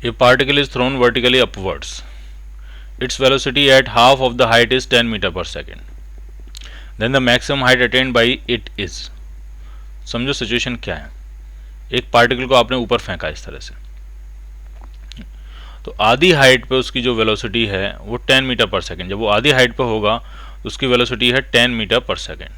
A particle is thrown vertically upwards. Its velocity at half of the height is 10 meter per second. Then the maximum height attained by it is. समझो situation क्या है। एक particle को आपने ऊपर फेंका इस तरह से, तो आधी हाइट पे उसकी जो वेलोसिटी है वो 10 मीटर पर सेकेंड। जब वो आधी हाइट पे होगा तो उसकी वेलोसिटी है 10 मीटर पर सेकेंड।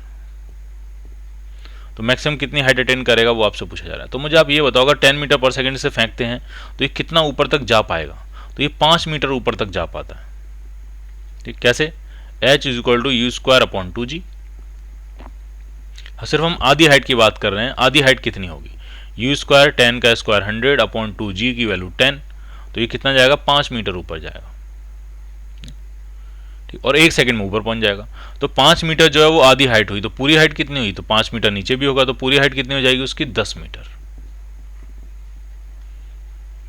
तो मैक्सिमम कितनी हाइट अटेन करेगा वो आपसे पूछा जा रहा है। तो मुझे आप ये बताओ, अगर 10 मीटर पर सेकेंड से फेंकते हैं तो ये कितना ऊपर तक जा पाएगा? तो ये 5 मीटर ऊपर तक जा पाता है। ठीक, कैसे? h is equal to u square upon 2g। सिर्फ हम आधी हाइट की बात कर रहे हैं। आधी हाइट कितनी होगी? यू स्क्वायर 10 का स्क्वायर 100 अपॉन 2g की वैल्यू 10। तो ये कितना जाएगा? 5 मीटर ऊपर जाएगा। ठीक, और 1 सेकंड में ऊपर पहुंच जाएगा। तो 5 मीटर जो है वो आधी हाइट हुई। तो पूरी हाइट कितनी हुई? तो 5 मीटर नीचे भी होगा, तो पूरी हाइट कितनी हो जाएगी उसकी? 10 मीटर।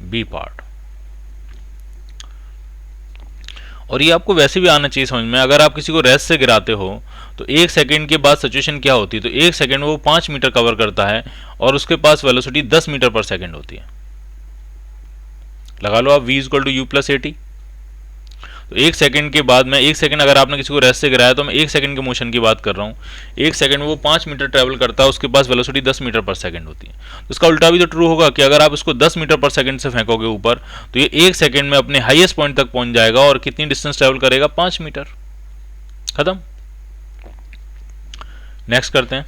B part. और ये आपको वैसे भी आना चाहिए समझ में। अगर आप किसी को रेस्ट से गिराते हो तो 1 सेकंड के बाद सिचुएशन क्या होती है? तो 1 सेकंड में वो 5 मीटर कवर करता है और उसके पास वेलोसिटी 10 मीटर पर सेकंड होती है। लगा लो आप v equal to u plus 80। तो 1 सेकंड के बाद में 1 सेकंड अगर आपने किसी को रेस्ट से गिराया तो मैं 1 सेकंड के मोशन की बात कर रहा हूँ। 1 सेकंड में वो 5 मीटर ट्रेवल करता है, उसके पास वेलोसिटी 10 मीटर पर सेकंड होती है। तो इसका उल्टा भी तो ट्रू होगा कि अगर आप इसको 10 मीटर पर सेकंड से फेंकोगे ऊपर तो ये 1 सेकंड में अपने हाईएस्ट पॉइंट तक पहुंच जाएगा और कितनी डिस्टेंस ट्रेवल करेगा? 5 मीटर। खत्म। नेक्स्ट करते हैं।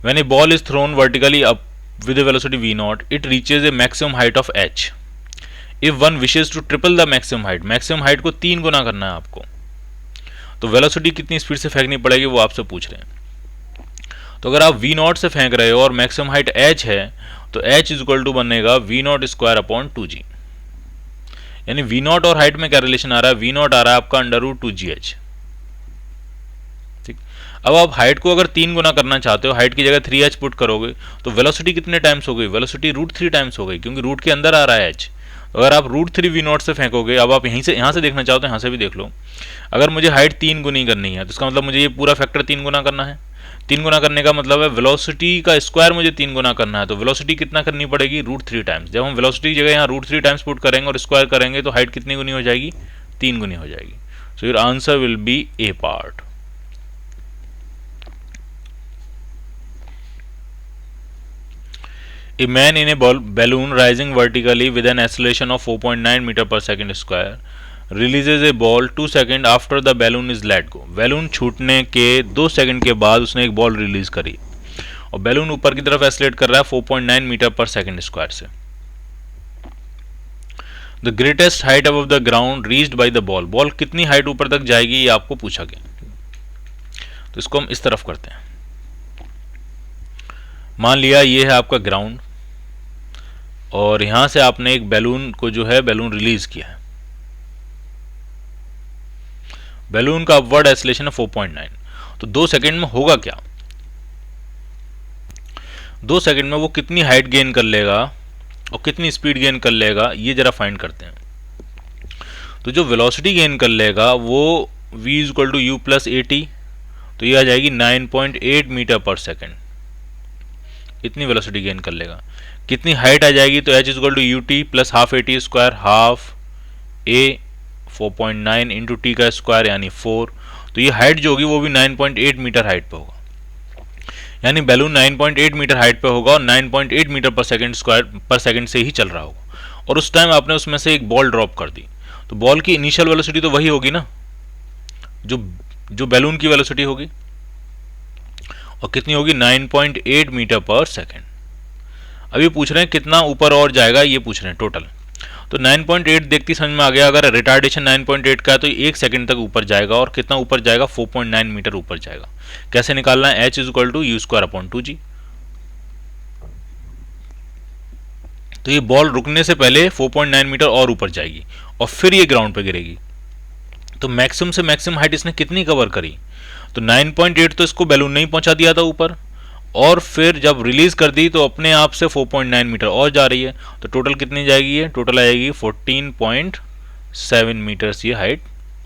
When A ball is thrown vertically up with a velocity v0, it reaches a maximum height of h. If one wishes to triple the maximum height को 3 गुना करना है आपको, तो वेलोसिटी कितनी स्पीड से फेंकनी पड़ेगी वो आपसे पूछ रहे हैं। तो अगर आप v0 से फेंक रहे हो और मैक्सिमम हाइट h है तो h इज इक्वल टू बनेगा v0 स्क्वायर अपॉन 2g। यानी v0 और हाइट में क्या रिलेशन आ रहा है? v0 आ रहा है आपका अंडर रूट 2gh। अब आप हाइट को अगर 3 गुना करना चाहते हो, हाइट की जगह 3h पुट करोगे तो वेलोसिटी कितने टाइम्स हो गई? वेलोसिटी रूट 3 टाइम्स हो गई, क्योंकि रूट के अंदर आ रहा है h। तो अगर आप रूट 3 v0 से फेंकोगे, अब आप यहाँ से देखना चाहो तो यहाँ से भी देख लो। अगर मुझे हाइट 3 गुनी करनी है तो इसका मतलब मुझे ये पूरा फैक्टर 3 गुना करना है। 3 गुना करने का मतलब है वेलोसिटी का स्क्वायर मुझे 3 गुना करना है। तो वेलोसिटी कितना करनी पड़ेगी? Root 3 times. जब हम वेलोसिटी की जगह यहाँ रूट 3 टाइम्स पुट करेंगे और स्क्वायर करेंगे तो हाइट कितनी गुनी हो जाएगी? 3 गुनी हो जाएगी। So your answer will be A part. A man in a balloon rising vertically with an acceleration of 4.9 meter per second square releases a ball 2 seconds after the balloon is let go. Balloon छूटने के 2 second के बाद उसने एक ball release करी और balloon ऊपर की तरफ एक्सेलरेट कर रहा है 4.9 मीटर पर सेकंड स्क्वायर से। The greatest height above the ground reached by the ball. Ball कितनी हाइट ऊपर तक जाएगी ये आपको पूछा गया। तो इसको हम इस तरफ करते हैं। मान लिया ये है आपका ग्राउंड और यहां से आपने एक बैलून को जो है बैलून रिलीज किया है। बैलून का अपवर्ड एक्सेलरेशन है 4.9। तो 2 सेकंड में होगा क्या? 2 सेकंड में वो कितनी हाइट गेन कर लेगा और कितनी स्पीड गेन कर लेगा ये जरा फाइंड करते हैं। तो जो वेलोसिटी गेन कर लेगा वो v equal to u plus 80, तो ये आ जाएगी 9.8 मीटर पर सेकंड। इतनी वेलोसिटी गेन कर लेगा। कितनी हाइट आ जाएगी? तो h equal to u t plus half a t square, half a 4.9 into t का स्क्वायर यानी 4। तो ये हाइट जो होगी वो भी 9.8 मीटर हाइट पे होगा। यानी बैलून 9.8 मीटर हाइट पे होगा और 9.8 मीटर पर सेकंड स्क्वायर पर सेकंड से ही चल रहा होगा। और उस टाइम आपने उसमें से एक बॉल ड्रॉप कर दी, तो बॉल की इनिशियल वेलोसिटी तो वही होगी ना जो बैलून की वेलोसिटी होगी। और कितनी होगी? 9.8 मीटर पर सेकंड। अभी पूछ रहे हैं कितना ऊपर और जाएगा, ये पूछ रहे हैं टोटल। तो 9.8 देखती समझ में आ गया। अगर रिटार्डेशन 9.8 का है तो 1 सेकंड तक ऊपर जाएगा और कितना ऊपर जाएगा? 4.9 मीटर ऊपर जाएगा। कैसे निकालना है? h is equal to u square upon 2g। तो ये बॉल रुकने से पहले 4.9 मीटर और ऊपर जाएगी और फिर ये ग्राउंड पे गिरेगी। तो मैक्सिमम से मैक्सिमम हाइट इसने कितनी कवर करी? तो 9.8 तो इसको बैलून नहीं पहुंचा दिया था ऊपर, और फिर जब रिलीज कर दी तो अपने आप से 4.9 मीटर और जा रही है। तो टोटल कितनी जाएगी? ये टोटल आएगी 14.7 मीटर्स ये हाइट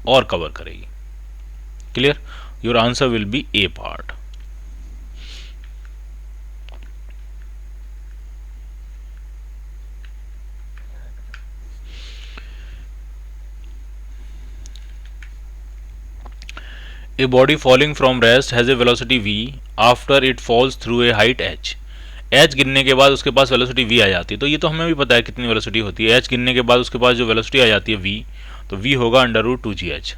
और कवर करेगी। Clear? Your answer will be A part. A body falling from rest has a velocity v after it falls through a height h। h गिरने के बाद उसके पास वेलोसिटी v आ जाती है, तो ये तो हमें भी पता है कितनी वेलोसिटी होती है। h गिरने के बाद उसके पास जो वेलोसिटी आ जाती है v, तो v होगा √2gh।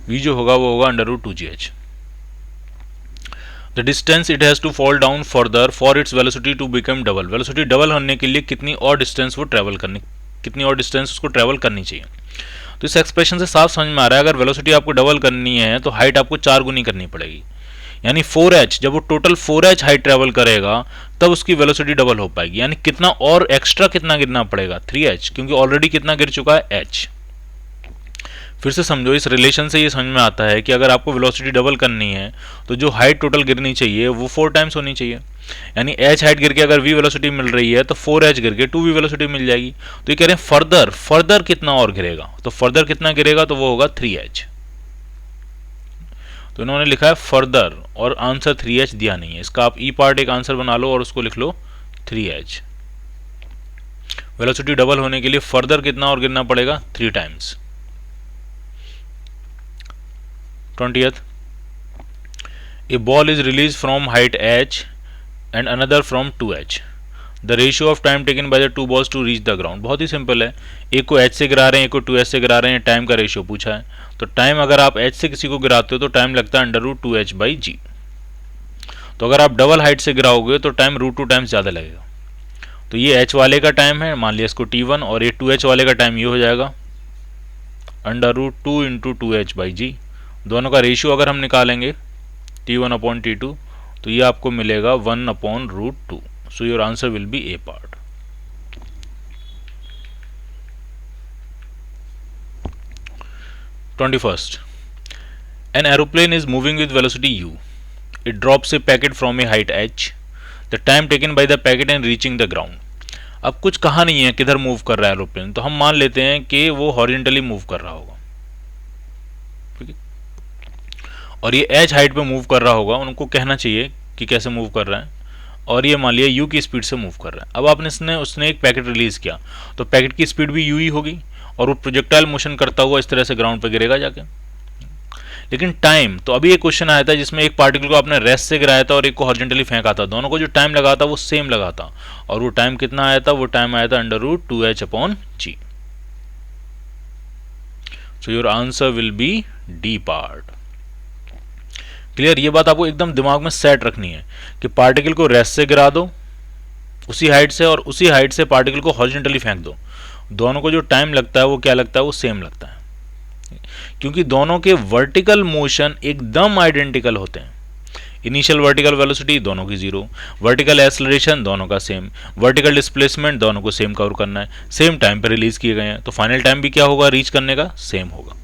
v जो होगा वो होगा √2gh। The distance it has to fall down further for its velocity to become double. Velocity double होने के लिए कितनी और डिस्टेंस वो ट्रैवल करनी, कितनी और डिस्टेंस उसको ट्रैवल करनी चाहिए। तो इस एक्सप्रेशन से साफ समझ में आ रहा है, अगर वेलोसिटी आपको डबल करनी है तो हाइट आपको 4 गुनी करनी पड़ेगी, यानी 4h। जब वो टोटल 4h हाइट ट्रैवल करेगा तब उसकी वेलोसिटी डबल हो पाएगी, यानी कितना और एक्स्ट्रा कितना गिरना पड़ेगा, 3h, क्योंकि ऑलरेडी कितना गिर चुका है, h। फिर से समझो, इस रिलेशन से ये समझ में आता है कि अगर आपको वेलोसिटी डबल करनी है तो जो हाइट टोटल गिरनी चाहिए वो 4 टाइम्स होनी चाहिए, यानी h हाइट गिर के अगर v वेलोसिटी मिल रही है तो 4h गिर के 2v वेलोसिटी मिल जाएगी। तो ये कह रहे हैं फर्दर कितना और गिरेगा, तो फर्दर कितना गिरेगा तो वो होगा 3h। तो इन्होंने लिखा है फर्दर और आंसर 3h दिया नहीं है, इसका आप ई पार्ट एक आंसर बना लो और उसको लिख लो 3h। वेलोसिटी डबल होने के लिए फर्दर कितना और गिरना पड़ेगा, 3 times. 20th, a ball is released from height h and another from 2h. The ratio of time taken by the two balls to reach the ground। बहुत ही सिंपल है, एक को h से गिरा रहे हैं, एक को 2h से गिरा रहे हैं, टाइम का रेशियो पूछा है। तो टाइम अगर आप h से किसी को गिराते हो तो टाइम लगता है √2h/g। तो अगर आप डबल हाइट से गिराओगे तो टाइम √2 टाइम्स ज़्यादा लगेगा। तो ये h वाले का टाइम है, मान लिया इसको t1, और ये 2h वाले का टाइम ये हो जाएगा √2 × 2h/g। दोनों का रेशियो अगर हम निकालेंगे T1/T2 तो ये आपको मिलेगा 1/√2। So your answer will be A part. (21) An aeroplane is moving with velocity u. It drops a packet from a height h. The time taken by the packet in reaching the ground. अब कुछ कहा नहीं है किधर move कर रहा है aeroplane, तो हम मान लेते हैं कि वो हॉरिजॉन्टली मूव कर रहा होगा, और ये h हाइट पे मूव कर रहा होगा। उनको कहना चाहिए कि कैसे मूव कर रहा है, और ये मान लिया u की स्पीड से मूव कर रहा है। अब आपने उसने एक पैकेट रिलीज किया तो पैकेट की स्पीड भी u ही होगी, और वो प्रोजेक्टाइल मोशन करता हुआ इस तरह से ग्राउंड पे गिरेगा जाके। लेकिन टाइम, तो अभी एक क्वेश्चन आया था जिसमें एक पार्टिकल को आपने रेस्ट से गिराया था और एक को हॉरिजॉन्टली फेंका था, दोनों को जो टाइम लगा था वो सेम लगा था, और वो टाइम कितना आया था, वो टाइम आया था √2h/g। So your answer will be D part. Clear, ये बात आपको एकदम दिमाग में सेट रखनी है कि पार्टिकल को रेस्ट से गिरा दो उसी हाइट से, और उसी हाइट से पार्टिकल को हॉरिजॉन्टली फेंक दो, दोनों को जो टाइम लगता है वो क्या लगता है, वो सेम लगता है, क्योंकि दोनों के वर्टिकल मोशन एकदम आइडेंटिकल होते हैं। इनिशियल वर्टिकल वेलोसिटी दोनों की 0, वर्टिकल एक्सेलरेशन दोनों का सेम, वर्टिकल डिस्प्लेसमेंट दोनों को सेम कवर करना है, सेम टाइम पर रिलीज किए गए हैं, तो फाइनल टाइम भी क्या होगा रीच करने का, सेम होगा।